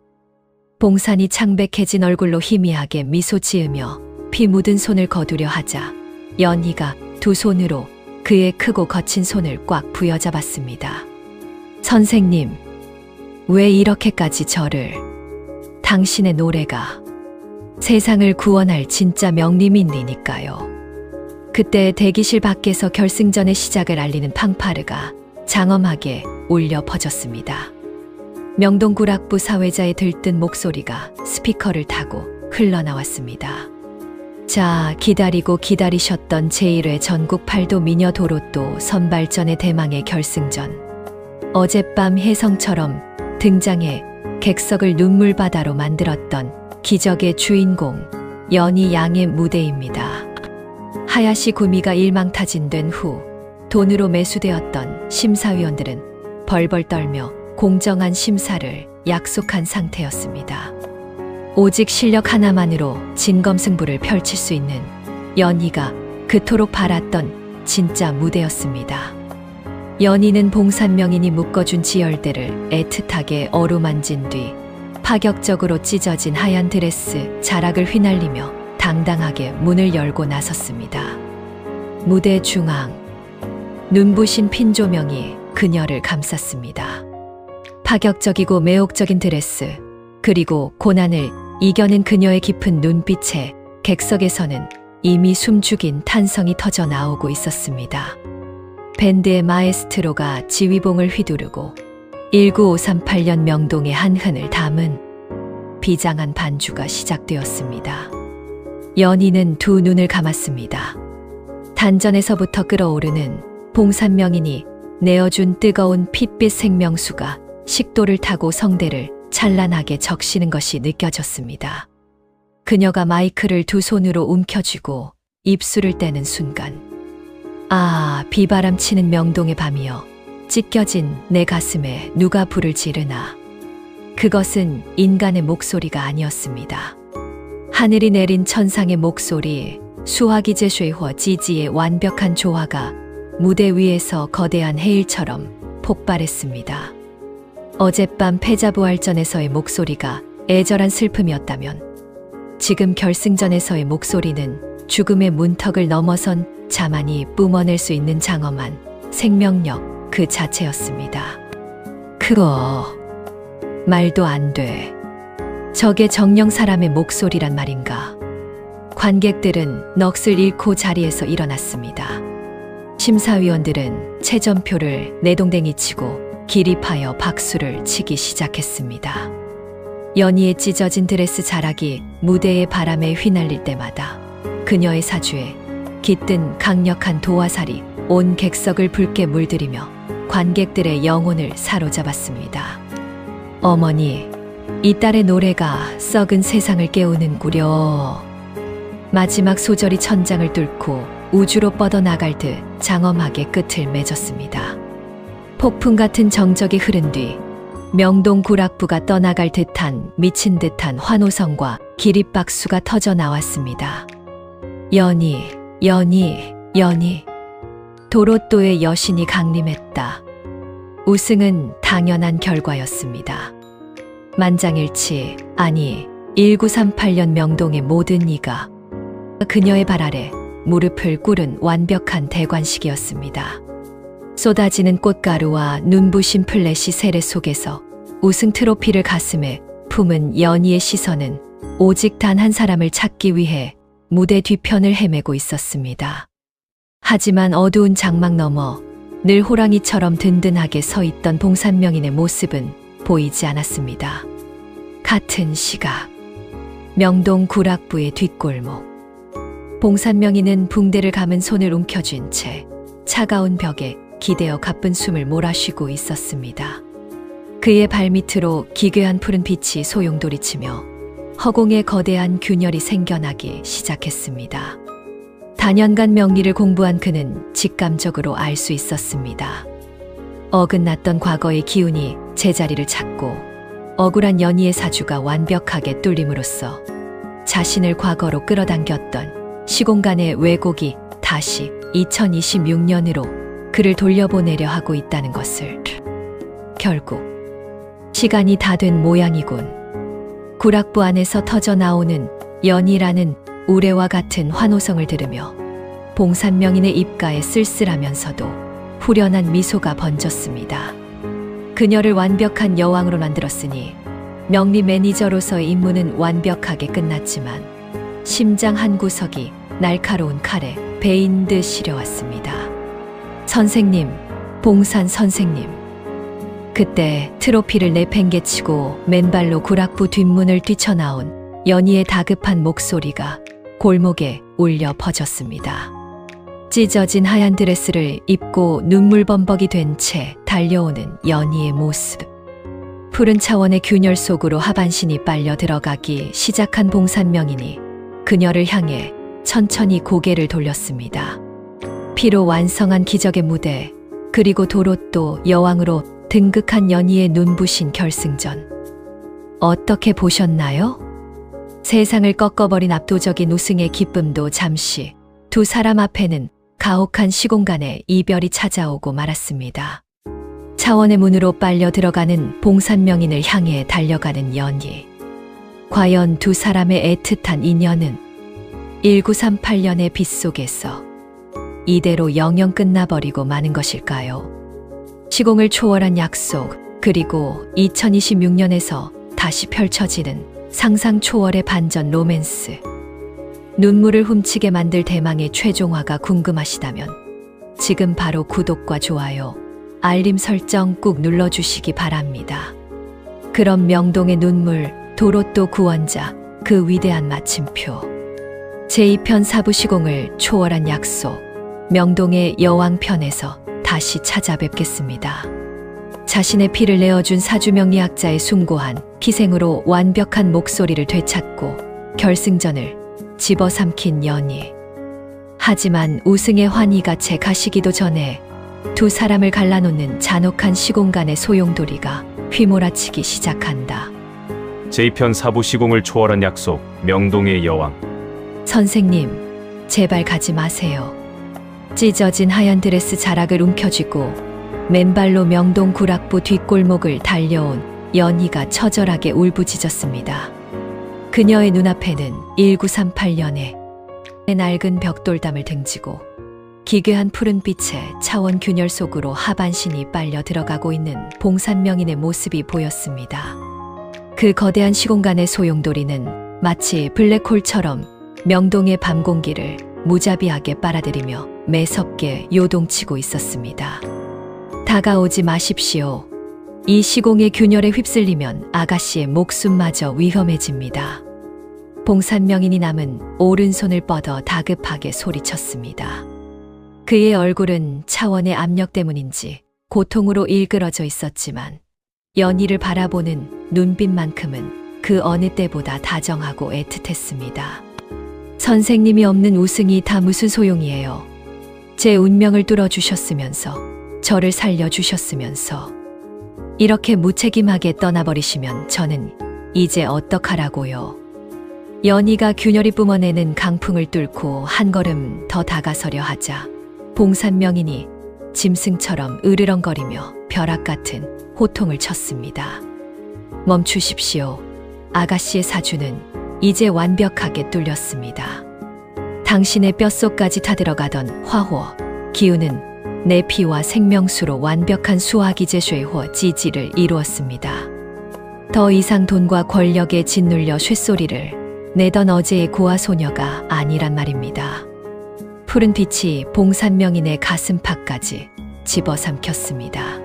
봉산이 창백해진 얼굴로 희미하게 미소 지으며 피 묻은 손을 거두려 하자 연희가 두 손으로 그의 크고 거친 손을 꽉 부여잡았습니다. 선생님, 왜 이렇게까지 저를? 당신의 노래가 세상을 구원할 진짜 명리민리니까요. 그때 대기실 밖에서 결승전의 시작을 알리는 팡파르가 장엄하게 울려 퍼졌습니다. 명동구락부 사회자의 들뜬 목소리가 스피커를 타고 흘러나왔습니다. 자, 기다리고 기다리셨던 제1회 전국 팔도 미녀 도로또 선발전의 대망의 결승전. 어젯밤 혜성처럼 등장해 객석을 눈물바다로 만들었던 기적의 주인공 연희 양의 무대입니다. 하야시 구미가 일망타진된 후 돈으로 매수되었던 심사위원들은 벌벌 떨며 공정한 심사를 약속한 상태였습니다. 오직 실력 하나만으로 진검승부를 펼칠 수 있는 연희가 그토록 바랐던 진짜 무대였습니다. 연희는 봉산명인이 묶어준 지열대를 애틋하게 어루만진 뒤 파격적으로 찢어진 하얀 드레스 자락을 휘날리며 당당하게 문을 열고 나섰습니다. 무대 중앙, 눈부신 핀 조명이 그녀를 감쌌습니다. 파격적이고 매혹적인 드레스, 그리고 고난을 이겨낸 그녀의 깊은 눈빛에 객석에서는 이미 숨죽인 탄성이 터져 나오고 있었습니다. 밴드의 마에스트로가 지휘봉을 휘두르고 19538년 명동의 한흔을 담은 비장한 반주가 시작되었습니다. 연희는 두 눈을 감았습니다. 단전에서부터 끓어오르는 봉산명인이 내어준 뜨거운 핏빛 생명수가 식도를 타고 성대를 찬란하게 적시는 것이 느껴졌습니다. 그녀가 마이크를 두 손으로 움켜쥐고 입술을 떼는 순간, 아, 비바람 치는 명동의 밤이여, 찢겨진 내 가슴에 누가 불을 지르나. 그것은 인간의 목소리가 아니었습니다. 하늘이 내린 천상의 목소리, 수화기제 쉐이허 지지의 완벽한 조화가 무대 위에서 거대한 해일처럼 폭발했습니다. 어젯밤 패자부활전에서의 목소리가 애절한 슬픔이었다면 지금 결승전에서의 목소리는 죽음의 문턱을 넘어선 자만이 뿜어낼 수 있는 장엄한 생명력 그 자체였습니다. 그거 말도 안 돼. 저게 정령 사람의 목소리란 말인가. 관객들은 넋을 잃고 자리에서 일어났습니다. 심사위원들은 채점표를 내동댕이 치고 기립하여 박수를 치기 시작했습니다. 연희의 찢어진 드레스 자락이 무대의 바람에 휘날릴 때마다 그녀의 사주에 깃든 강력한 도화살이 온 객석을 붉게 물들이며 관객들의 영혼을 사로잡았습니다. 어머니, 이 딸의 노래가 썩은 세상을 깨우는구려. 마지막 소절이 천장을 뚫고 우주로 뻗어나갈 듯 장엄하게 끝을 맺었습니다. 폭풍 같은 정적이 흐른 뒤 명동 구락부가 떠나갈 듯한 미친 듯한 환호성과 기립박수가 터져 나왔습니다. 연희, 연희, 연희. 도로또의 여신이 강림했다. 우승은 당연한 결과였습니다. 만장일치, 아니 1938년 명동의 모든 이가 그녀의 발 아래 무릎을 꿇은 완벽한 대관식이었습니다. 쏟아지는 꽃가루와 눈부신 플래시 세례 속에서 우승 트로피를 가슴에 품은 연희의 시선은 오직 단 한 사람을 찾기 위해 무대 뒤편을 헤매고 있었습니다. 하지만 어두운 장막 너머 늘 호랑이처럼 든든하게 서 있던 봉산명인의 모습은 보이지 않았습니다. 같은 시각 명동 구락부의 뒷골목 봉산명인은 붕대를 감은 손을 움켜쥔 채 차가운 벽에 기대어 가쁜 숨을 몰아쉬고 있었습니다. 그의 발밑으로 기괴한 푸른 빛이 소용돌이치며 허공에 거대한 균열이 생겨나기 시작했습니다. 단연간 명리를 공부한 그는 직감적으로 알 수 있었습니다. 어긋났던 과거의 기운이 제자리를 찾고 억울한 연희의 사주가 완벽하게 뚫림으로써 자신을 과거로 끌어당겼던 시공간의 왜곡이 다시 2026년으로 그를 돌려보내려 하고 있다는 것을. 결국 시간이 다 된 모양이군. 구락부 안에서 터져 나오는 연희라는 우레와 같은 환호성을 들으며 봉산명인의 입가에 쓸쓸하면서도 후련한 미소가 번졌습니다. 그녀를 완벽한 여왕으로 만들었으니 명리 매니저로서의 임무는 완벽하게 끝났지만 심장 한 구석이 날카로운 칼에 베인 듯 시려왔습니다. 선생님, 봉산 선생님. 그때 트로피를 내팽개치고 맨발로 구락부 뒷문을 뛰쳐나온 연희의 다급한 목소리가 골목에 울려 퍼졌습니다. 찢어진 하얀 드레스를 입고 눈물범벅이 된 채 달려오는 연희의 모습. 푸른 차원의 균열 속으로 하반신이 빨려 들어가기 시작한 봉산명인이 그녀를 향해 천천히 고개를 돌렸습니다. 피로 완성한 기적의 무대, 그리고 도로또 여왕으로 등극한 연희의 눈부신 결승전. 어떻게 보셨나요? 세상을 꺾어버린 압도적인 우승의 기쁨도 잠시 두 사람 앞에는 가혹한 시공간의 이별이 찾아오고 말았습니다. 차원의 문으로 빨려 들어가는 봉산명인을 향해 달려가는 연희. 과연 두 사람의 애틋한 인연은 1938년의 빛 속에서 이대로 영영 끝나버리고 마는 것일까요? 시공을 초월한 약속, 그리고 2026년에서 다시 펼쳐지는 상상 초월의 반전 로맨스. 눈물을 훔치게 만들 대망의 최종화가 궁금하시다면 지금 바로 구독과 좋아요, 알림 설정 꾹 눌러주시기 바랍니다. 그럼 명동의 눈물, 도로또 구원자, 그 위대한 마침표. 제2편 사부시공을 초월한 약속, 명동의 여왕편에서 다시 찾아뵙겠습니다. 자신의 피를 내어준 사주명리학자의 숭고한 희생으로 완벽한 목소리를 되찾고 결승전을 집어삼킨 연희. 하지만 우승의 환희가 채 가시기도 전에 두 사람을 갈라놓는 잔혹한 시공간의 소용돌이가 휘몰아치기 시작한다. 제2편 사부 시공을 초월한 약속, 명동의 여왕. 선생님, 제발 가지 마세요. 찢어진 하얀 드레스 자락을 움켜쥐고 맨발로 명동 구락부 뒷골목을 달려온 연희가 처절하게 울부짖었습니다. 그녀의 눈앞에는 1938년에 낡은 벽돌담을 등지고 기괴한 푸른빛에 차원 균열 속으로 하반신이 빨려 들어가고 있는 봉산명인의 모습이 보였습니다. 그 거대한 시공간의 소용돌이는 마치 블랙홀처럼 명동의 밤 공기를 무자비하게 빨아들이며 매섭게 요동치고 있었습니다. 다가오지 마십시오. 이 시공의 균열에 휩쓸리면 아가씨의 목숨마저 위험해집니다. 봉산명인이 남은 오른손을 뻗어 다급하게 소리쳤습니다. 그의 얼굴은 차원의 압력 때문인지 고통으로 일그러져 있었지만 연희를 바라보는 눈빛만큼은 그 어느 때보다 다정하고 애틋했습니다. 선생님이 없는 우승이 다 무슨 소용이에요. 제 운명을 뚫어주셨으면서 저를 살려주셨으면서 이렇게 무책임하게 떠나버리시면 저는 이제 어떡하라고요. 연희가 균열이 뿜어내는 강풍을 뚫고 한 걸음 더 다가서려 하자 봉산명인이 짐승처럼 으르렁거리며 벼락 같은 호통을 쳤습니다. 멈추십시오. 아가씨의 사주는 이제 완벽하게 뚫렸습니다. 당신의 뼛속까지 타들어가던 화호, 기운은 내 피와 생명수로 완벽한 수화기제 쇠호 지지를 이루었습니다. 더 이상 돈과 권력에 짓눌려 쇳소리를 내던 어제의 고아 소녀가 아니란 말입니다. 푸른 빛이 봉산명인의 가슴팍까지 집어삼켰습니다.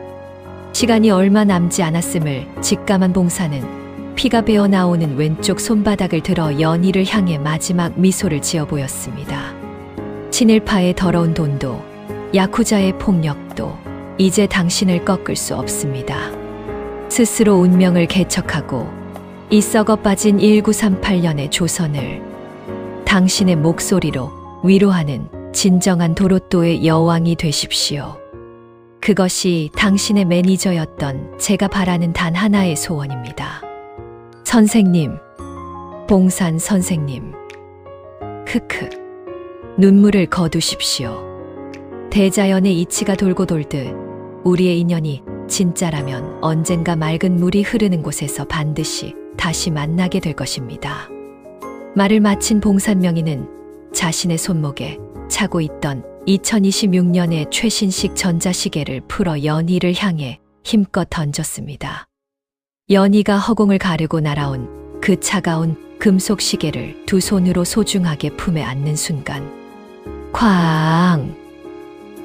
시간이 얼마 남지 않았음을 직감한 봉산은 피가 배어 나오는 왼쪽 손바닥을 들어 연희를 향해 마지막 미소를 지어 보였습니다. 친일파의 더러운 돈도 야쿠자의 폭력도 이제 당신을 꺾을 수 없습니다. 스스로 운명을 개척하고 이 썩어 빠진 1938년의 조선을 당신의 목소리로 위로하는 진정한 도로또의 여왕이 되십시오. 그것이 당신의 매니저였던 제가 바라는 단 하나의 소원입니다. 선생님, 봉산 선생님. 크크. 눈물을 거두십시오. 대자연의 이치가 돌고 돌듯 우리의 인연이 진짜라면 언젠가 맑은 물이 흐르는 곳에서 반드시 다시 만나게 될 것입니다. 말을 마친 봉산명인은 자신의 손목에 차고 있던 2026년의 최신식 전자시계를 풀어 연희를 향해 힘껏 던졌습니다. 연희가 허공을 가르고 날아온 그 차가운 금속 시계를 두 손으로 소중하게 품에 안는 순간 쾅!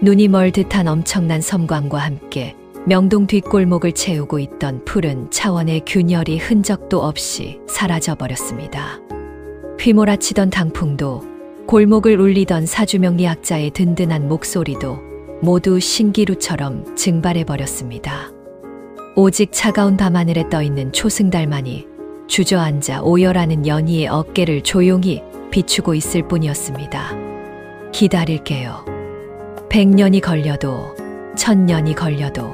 눈이 멀 듯한 엄청난 섬광과 함께 명동 뒷골목을 채우고 있던 푸른 차원의 균열이 흔적도 없이 사라져버렸습니다. 휘몰아치던 강풍도 골목을 울리던 사주명리학자의 든든한 목소리도 모두 신기루처럼 증발해버렸습니다. 오직 차가운 밤하늘에 떠있는 초승달만이 주저앉아 오열하는 연희의 어깨를 조용히 비추고 있을 뿐이었습니다. 기다릴게요. 100년이 걸려도 1000년이 걸려도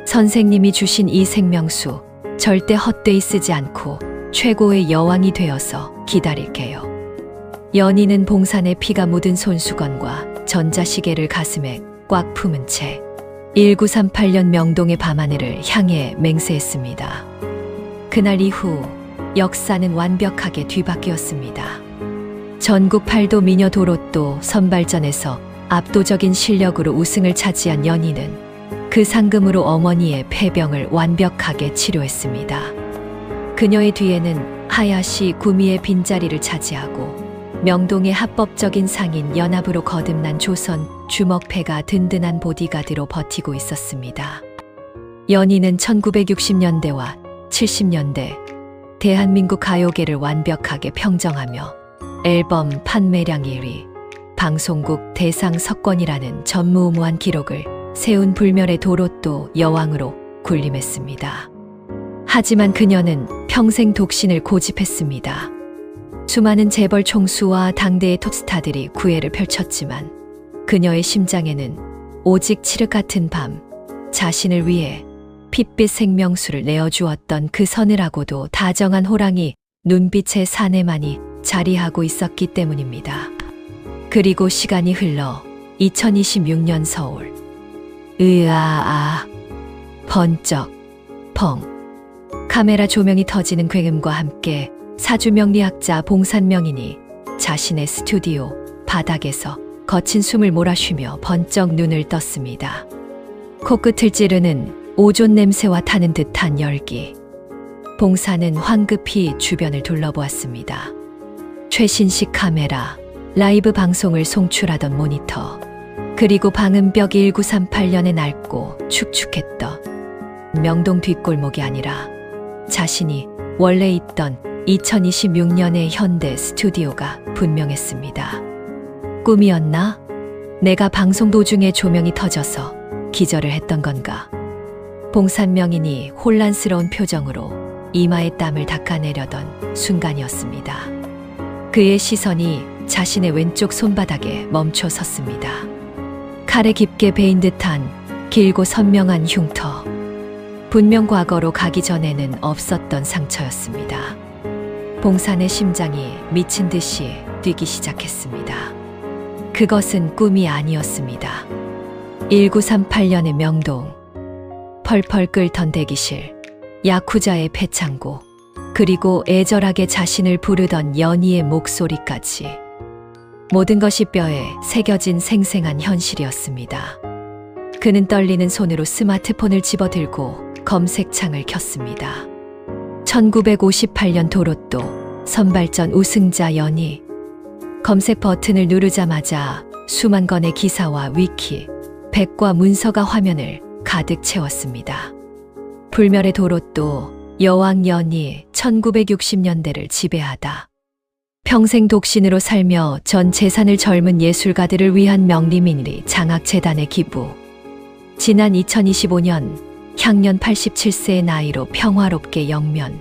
선생님이 주신 이 생명수 절대 헛되이 쓰지 않고 최고의 여왕이 되어서 기다릴게요. 연희는 봉산의 피가 묻은 손수건과 전자시계를 가슴에 꽉 품은 채 1938년 명동의 밤하늘을 향해 맹세했습니다. 그날 이후 역사는 완벽하게 뒤바뀌었습니다. 전국 8도 미녀 도로또 선발전에서 압도적인 실력으로 우승을 차지한 연희는 그 상금으로 어머니의 폐병을 완벽하게 치료했습니다. 그녀의 뒤에는 하야시 구미의 빈자리를 차지하고 명동의 합법적인 상인 연합으로 거듭난 조선 주먹패가 든든한 보디가드로 버티고 있었습니다. 연희는 1960년대와 70년대 대한민국 가요계를 완벽하게 평정하며 앨범 판매량 1위, 방송국 대상 석권이라는 전무후무한 기록을 세운 불멸의 도로또 여왕으로 군림했습니다. 하지만 그녀는 평생 독신을 고집했습니다. 수많은 재벌 총수와 당대의 톱스타들이 구애를 펼쳤지만 그녀의 심장에는 오직 칠흑 같은 밤, 자신을 위해 핏빛 생명수를 내어주었던 그 서늘하고도 다정한 호랑이 눈빛의 사내만이 자리하고 있었기 때문입니다. 그리고 시간이 흘러 2026년 서울. 으아아. 번쩍. 펑. 카메라 조명이 터지는 굉음과 함께 사주 명리학자 봉산명인이 자신의 스튜디오 바닥에서 거친 숨을 몰아쉬며 번쩍 눈을 떴습니다. 코끝을 찌르는 오존 냄새와 타는 듯한 열기. 봉산은 황급히 주변을 둘러보았습니다. 최신식 카메라, 라이브 방송을 송출하던 모니터, 그리고 방음벽 1938년에 낡고 축축했던 명동 뒷골목이 아니라 자신이 원래 있던 2026년의 현대 스튜디오가 분명했습니다. 꿈이었나? 내가 방송 도중에 조명이 터져서 기절을 했던 건가? 봉산명인이 혼란스러운 표정으로 이마에 땀을 닦아내려던 순간이었습니다. 그의 시선이 자신의 왼쪽 손바닥에 멈춰 섰습니다. 칼에 깊게 베인 듯한 길고 선명한 흉터. 분명 과거로 가기 전에는 없었던 상처였습니다. 봉산의 심장이 미친 듯이 뛰기 시작했습니다. 그것은 꿈이 아니었습니다. 1938년의 명동. 펄펄 끓던 대기실, 야쿠자의 패창고, 그리고 애절하게 자신을 부르던 연희의 목소리까지. 모든 것이 뼈에 새겨진 생생한 현실이었습니다. 그는 떨리는 손으로 스마트폰을 집어들고 검색창을 켰습니다. 1958년 도로또 선발전 우승자 연희. 검색 버튼을 누르자마자 수만 건의 기사와 위키, 백과 문서가 화면을 가득 채웠습니다. 불멸의 도로또, 여왕 연희, 1960년대를 지배하다. 평생 독신으로 살며 전 재산을 젊은 예술가들을 위한 명리민리 장학재단에 기부. 지난 2025년 향년 87세의 나이로 평화롭게 영면.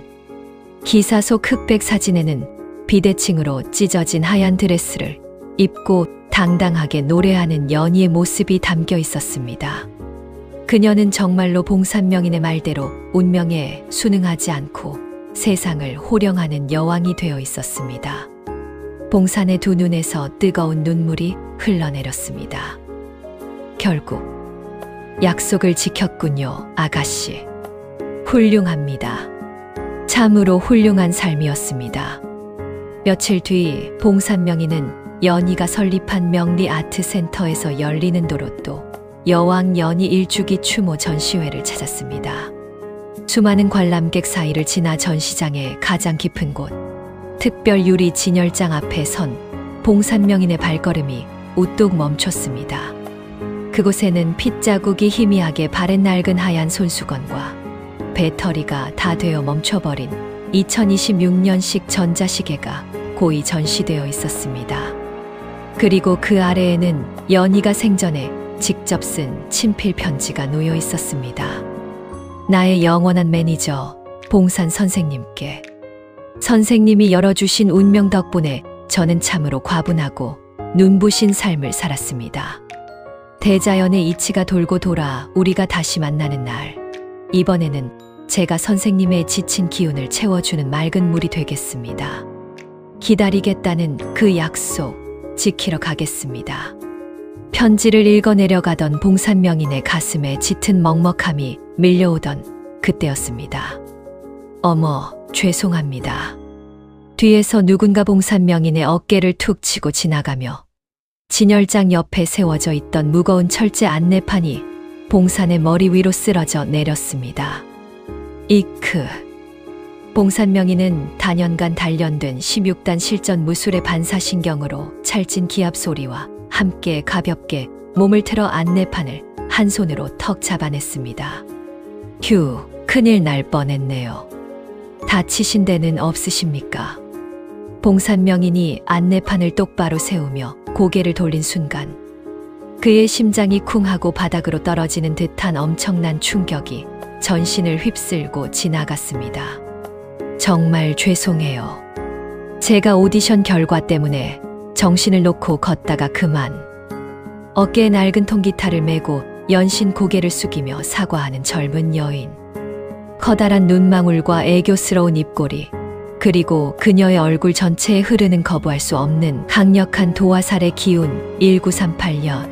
기사 속 흑백 사진에는 비대칭으로 찢어진 하얀 드레스를 입고 당당하게 노래하는 연희의 모습이 담겨 있었습니다. 그녀는 정말로 봉산명인의 말대로 운명에 순응하지 않고 세상을 호령하는 여왕이 되어 있었습니다. 봉산의 두 눈에서 뜨거운 눈물이 흘러내렸습니다. 결국 약속을 지켰군요, 아가씨. 훌륭합니다. 참으로 훌륭한 삶이었습니다. 며칠 뒤 봉산명인은 연희가 설립한 명리 아트센터에서 열리는 도로또 여왕 연희 일주기 추모 전시회를 찾았습니다. 수많은 관람객 사이를 지나 전시장의 가장 깊은 곳, 특별 유리 진열장 앞에 선 봉산명인의 발걸음이 우뚝 멈췄습니다. 그곳에는 핏자국이 희미하게 바랜 낡은 하얀 손수건과 배터리가 다 되어 멈춰버린 2026년식 전자시계가 고이 전시되어 있었습니다. 그리고 그 아래에는 연희가 생전에 직접 쓴 친필 편지가 놓여 있었습니다. 나의 영원한 매니저 봉산 선생님께. 선생님이 열어주신 운명 덕분에 저는 참으로 과분하고 눈부신 삶을 살았습니다. 대자연의 이치가 돌고 돌아 우리가 다시 만나는 날, 이번에는 제가 선생님의 지친 기운을 채워주는 맑은 물이 되겠습니다. 기다리겠다는 그 약속 지키러 가겠습니다. 편지를 읽어내려가던 봉산명인의 가슴에 짙은 먹먹함이 밀려오던 그때였습니다. 어머, 죄송합니다. 뒤에서 누군가 봉산명인의 어깨를 툭 치고 지나가며 진열장 옆에 세워져 있던 무거운 철제 안내판이 봉산의 머리 위로 쓰러져 내렸습니다. 이크. 봉산명인은 단연간 단련된 16단 실전 무술의 반사신경으로 찰진 기압 소리와 함께 가볍게 몸을 틀어 안내판을 한 손으로 턱 잡아냈습니다. 휴, 큰일 날 뻔했네요. 다치신 데는 없으십니까? 봉산명인이 안내판을 똑바로 세우며 고개를 돌린 순간 그의 심장이 쿵 하고 바닥으로 떨어지는 듯한 엄청난 충격이 전신을 휩쓸고 지나갔습니다. 정말 죄송해요. 제가 오디션 결과 때문에 정신을 놓고 걷다가 그만. 어깨에 낡은 통기타를 메고 연신 고개를 숙이며 사과하는 젊은 여인. 커다란 눈망울과 애교스러운 입꼬리, 그리고 그녀의 얼굴 전체에 흐르는 거부할 수 없는 강력한 도화살의 기운. 1938년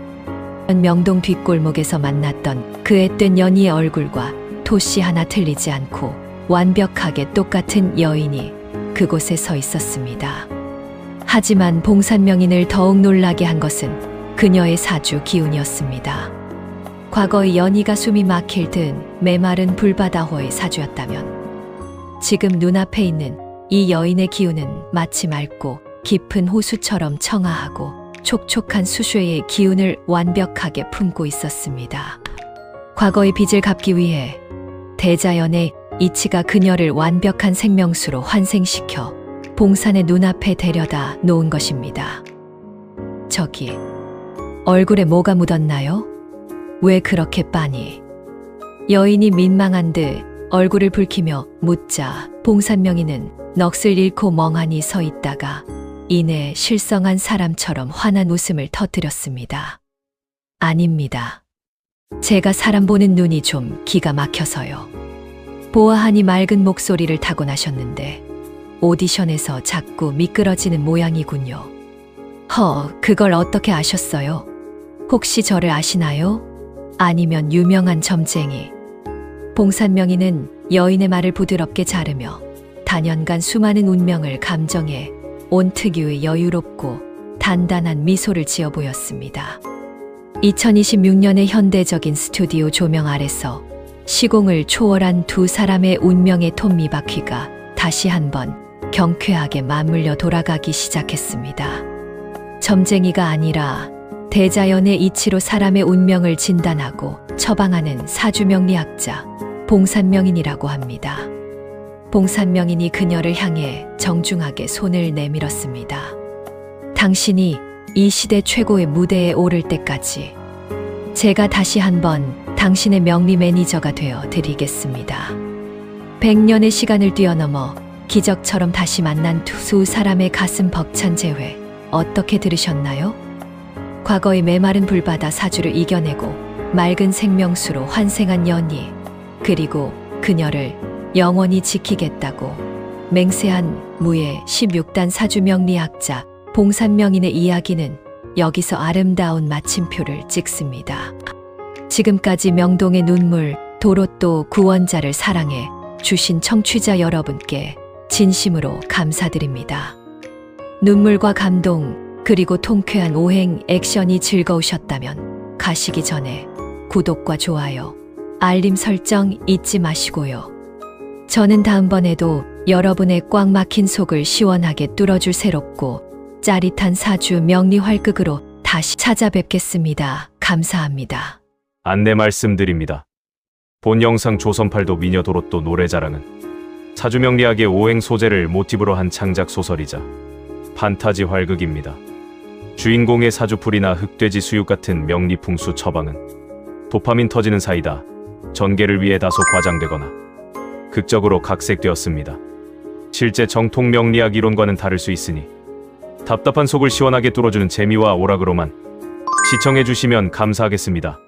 명동 뒷골목에서 만났던 그 앳된 연희의 얼굴과 토씨 하나 틀리지 않고 완벽하게 똑같은 여인이 그곳에 서 있었습니다. 하지만 봉산명인을 더욱 놀라게 한 것은 그녀의 사주 기운이었습니다. 과거의 연희가 숨이 막힐 듯 메마른 불바다호의 사주였다면 지금 눈앞에 있는 이 여인의 기운은 마치 맑고 깊은 호수처럼 청아하고 촉촉한 수쉐의 기운을 완벽하게 품고 있었습니다. 과거의 빚을 갚기 위해 대자연의 이치가 그녀를 완벽한 생명수로 환생시켜 봉산의 눈앞에 데려다 놓은 것입니다. 저기, 얼굴에 뭐가 묻었나요? 왜 그렇게 빤히? 여인이 민망한 듯 얼굴을 붉히며 묻자 봉산명인은 넋을 잃고 멍하니 서 있다가 이내 실성한 사람처럼 환한 웃음을 터뜨렸습니다. 아닙니다. 제가 사람 보는 눈이 좀 기가 막혀서요. 보아하니 맑은 목소리를 타고나셨는데 오디션에서 자꾸 미끄러지는 모양이군요. 그걸 어떻게 아셨어요? 혹시 저를 아시나요? 아니면 유명한 점쟁이? 봉산명인은 여인의 말을 부드럽게 자르며 단연간 수많은 운명을 감정해 온 특유의 여유롭고 단단한 미소를 지어 보였습니다. 2026년의 현대적인 스튜디오 조명 아래서 시공을 초월한 두 사람의 운명의 톱니바퀴가 다시 한번 경쾌하게 맞물려 돌아가기 시작했습니다. 점쟁이가 아니라 대자연의 이치로 사람의 운명을 진단하고 처방하는 사주명리학자 봉산명인이라고 합니다. 봉산명인이 그녀를 향해 정중하게 손을 내밀었습니다. 당신이 이 시대 최고의 무대에 오를 때까지 제가 다시 한번 당신의 명리 매니저가 되어 드리겠습니다. 100년의 시간을 뛰어넘어 기적처럼 다시 만난 두 사람의 가슴 벅찬 재회, 어떻게 들으셨나요? 과거의 메마른 불바다 사주를 이겨내고 맑은 생명수로 환생한 연희, 그리고 그녀를 영원히 지키겠다고 맹세한 무예 16단 사주명리학자 봉산명인의 이야기는 여기서 아름다운 마침표를 찍습니다. 지금까지 명동의 눈물, 도로또 구원자를 사랑해 주신 청취자 여러분께 진심으로 감사드립니다. 눈물과 감동, 그리고 통쾌한 오행 액션이 즐거우셨다면 가시기 전에 구독과 좋아요, 알림 설정 잊지 마시고요. 저는 다음번에도 여러분의 꽉 막힌 속을 시원하게 뚫어줄 새롭고 짜릿한 사주 명리 활극으로 다시 찾아뵙겠습니다. 감사합니다. 안내 말씀드립니다. 본 영상 조선팔도 미녀 도로또 노래자랑은 사주명리학의 오행 소재를 모티브로 한 창작 소설이자 판타지 활극입니다. 주인공의 사주풀이나 흑돼지 수육 같은 명리 풍수 처방은 도파민 터지는 사이다 전개를 위해 다소 과장되거나 극적으로 각색되었습니다. 실제 정통 명리학 이론과는 다를 수 있으니 답답한 속을 시원하게 뚫어주는 재미와 오락으로만 시청해주시면 감사하겠습니다.